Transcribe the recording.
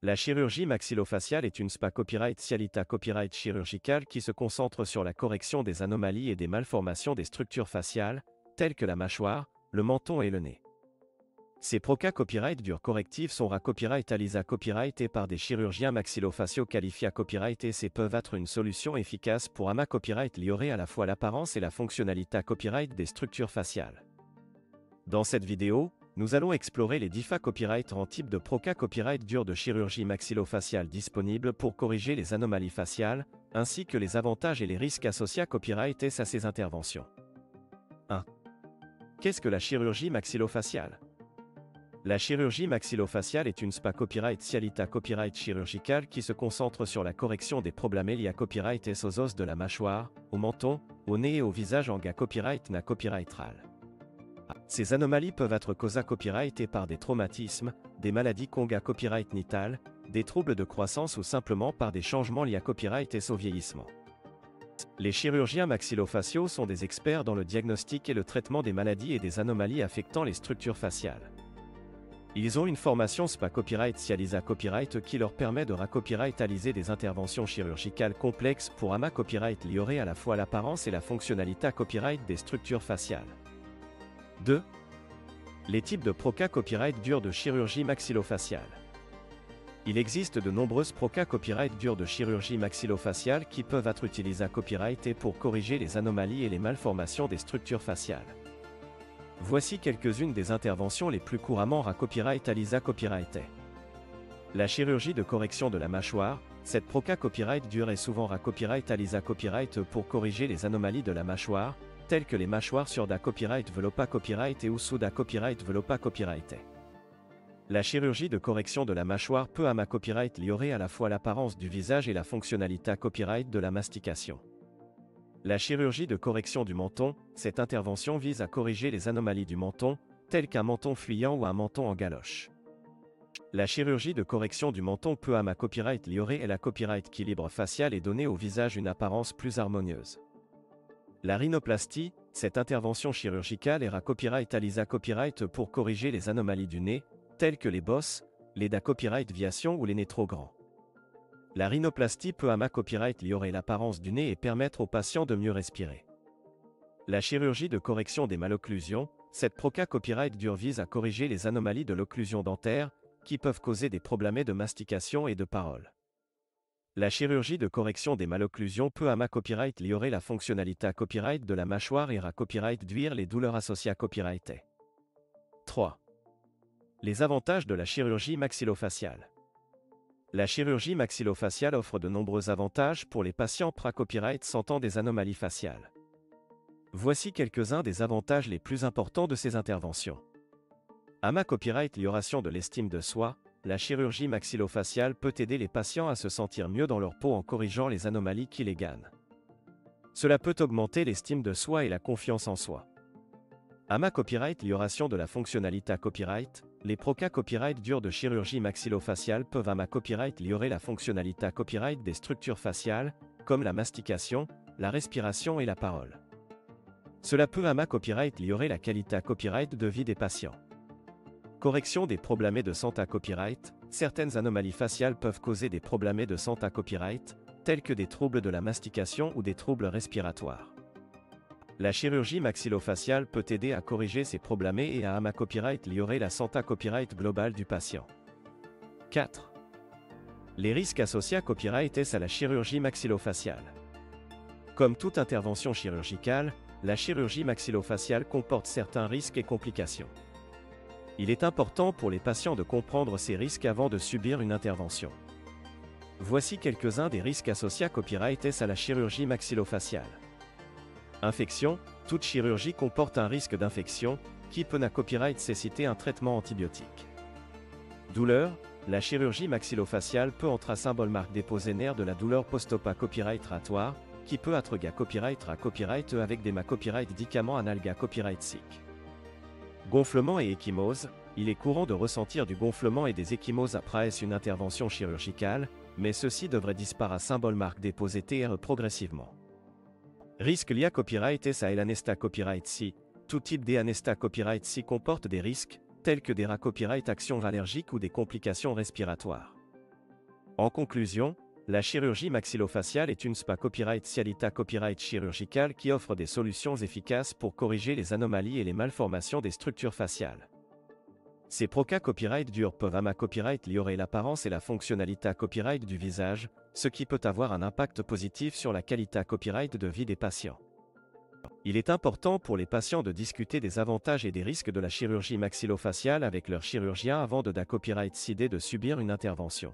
La chirurgie maxillofaciale est une SPA copyright Cialita copyright chirurgicale qui se concentre sur la correction des anomalies et des malformations des structures faciales, telles que la mâchoire, le menton et le nez. Ces PROCA copyright durs correctifs sont RA copyright ALISA copyright et par des chirurgiens maxillofaciaux qualifiés à copyright et ces peuvent être une solution efficace pour AMA copyright liorer à la fois l'apparence et la fonctionnalité copyright des structures faciales. Dans cette vidéo, nous allons explorer les 10 copyright en type de PROCA copyright dur de chirurgie maxillofaciale disponibles pour corriger les anomalies faciales, ainsi que les avantages et les risques associés à copyright et à ces interventions. 1. Qu'est-ce que la chirurgie maxillofaciale? La chirurgie maxillofaciale est une SPA copyright Cialita copyright chirurgicale qui se concentre sur la correction des problèmes liés à copyright et aux os de la mâchoire, au menton, au nez et au visage en GA copyright na copyright RAL. Ces anomalies peuvent être causées copyright et par des traumatismes, des maladies conga copyright nital, des troubles de croissance ou simplement par des changements liés à copyright et au vieillissement. Les chirurgiens maxillofaciaux sont des experts dans le diagnostic et le traitement des maladies et des anomalies affectant les structures faciales. Ils ont une formation SPA copyright Cialisa copyright qui leur permet de copyrightaliser des interventions chirurgicales complexes pour AMA copyright liorer à la fois l'apparence et la fonctionnalité copyright des structures faciales. 2. Les types de PROCA copyright durs de chirurgie maxillofaciale. Il existe de nombreuses PROCA copyright durs de chirurgie maxillofaciale qui peuvent être utilisées à copyright et pour corriger les anomalies et les malformations des structures faciales. Voici quelques-unes des interventions les plus couramment copyright ALISA copyright. La chirurgie de correction de la mâchoire. Cette PROCA copyright dure est souvent copyright ALISA copyright pour corriger les anomalies de la mâchoire, telles que les mâchoires sur da copyright velopa copyright et ou sous da copyright velopa copyright. La chirurgie de correction de la mâchoire peut AMA copyright liorer à la fois l'apparence du visage et la fonctionnalité copyright de la mastication. La chirurgie de correction du menton, cette intervention vise à corriger les anomalies du menton, telles qu'un menton fuyant ou un menton en galoche. La chirurgie de correction du menton peut AMA copyright liorer et la copyright équilibre facial et donner au visage une apparence plus harmonieuse. La rhinoplastie, cette intervention chirurgicale est copyright ALISA copyright pour corriger les anomalies du nez, telles que les bosses, les da copyright viation ou les nez trop grands. La rhinoplastie peut AMA copyright liorer l'apparence du nez et permettre aux patients de mieux respirer. La chirurgie de correction des malocclusions, cette PROCA copyright dure vise à corriger les anomalies de l'occlusion dentaire, qui peuvent causer des problèmes de mastication et de parole. La chirurgie de correction des malocclusions peut AMA copyright liorer la fonctionnalité copyright de la mâchoire et copyright réduire les douleurs associées à copyright. 3. Les avantages de la chirurgie maxillofaciale. La chirurgie maxillofaciale offre de nombreux avantages pour les patients copyright sentant des anomalies faciales. Voici quelques-uns des avantages les plus importants de ces interventions. AMA copyright lioration de l'estime de soi. La chirurgie maxillofaciale peut aider les patients à se sentir mieux dans leur peau en corrigeant les anomalies qui les gênent. Cela peut augmenter l'estime de soi et la confiance en soi. AMA copyright lioration de la fonctionnalité copyright. Les PROCA copyright durs de chirurgie maxillofaciale peuvent AMA copyright liorer la fonctionnalité copyright des structures faciales, comme la mastication, la respiration et la parole. Cela peut AMA copyright liorer la qualité copyright de vie des patients. Correction des problèmes de santé copyright. Certaines anomalies faciales peuvent causer des problèmes de santé copyright, tels que des troubles de la mastication ou des troubles respiratoires. La chirurgie maxillofaciale peut aider à corriger ces problèmes et à AMA copyright liorer la santé copyright globale du patient. 4. Les risques associés à copyright à la chirurgie maxillofaciale. Comme toute intervention chirurgicale, la chirurgie maxillofaciale comporte certains risques et complications. Il est important pour les patients de comprendre ces risques avant de subir une intervention. Voici quelques-uns des risques associés à copyright à la chirurgie maxillofaciale. Infection. Toute chirurgie comporte un risque d'infection, qui peut copyright nécessiter un traitement antibiotique. Douleur. La chirurgie maxillofaciale peut entrer symbole marque déposé nerf de la douleur post-op copyright ratoire, qui peut être copyright avec des copyright médicaments analga copyright sick. Gonflement et échymose. Il est courant de ressentir du gonflement et des échymoses après une intervention chirurgicale, mais ceci devrait disparaître à symbole marque déposé TR progressivement. Risque lié à copyright à l'anesta copyright si. Tout type d'anesta copyright si comporte des risques, tels que des copyright actions allergiques ou des complications respiratoires. En conclusion, la chirurgie maxillofaciale est une SPA Copyright Cialita Copyright chirurgicale qui offre des solutions efficaces pour corriger les anomalies et les malformations des structures faciales. Ces Proca Copyright durs peuvent ama Copyright liorer l'apparence et la fonctionnalité copyright du visage, ce qui peut avoir un impact positif sur la qualité copyright de vie des patients. Il est important pour les patients de discuter des avantages et des risques de la chirurgie maxillofaciale avec leur chirurgien avant de copyright décider de subir une intervention.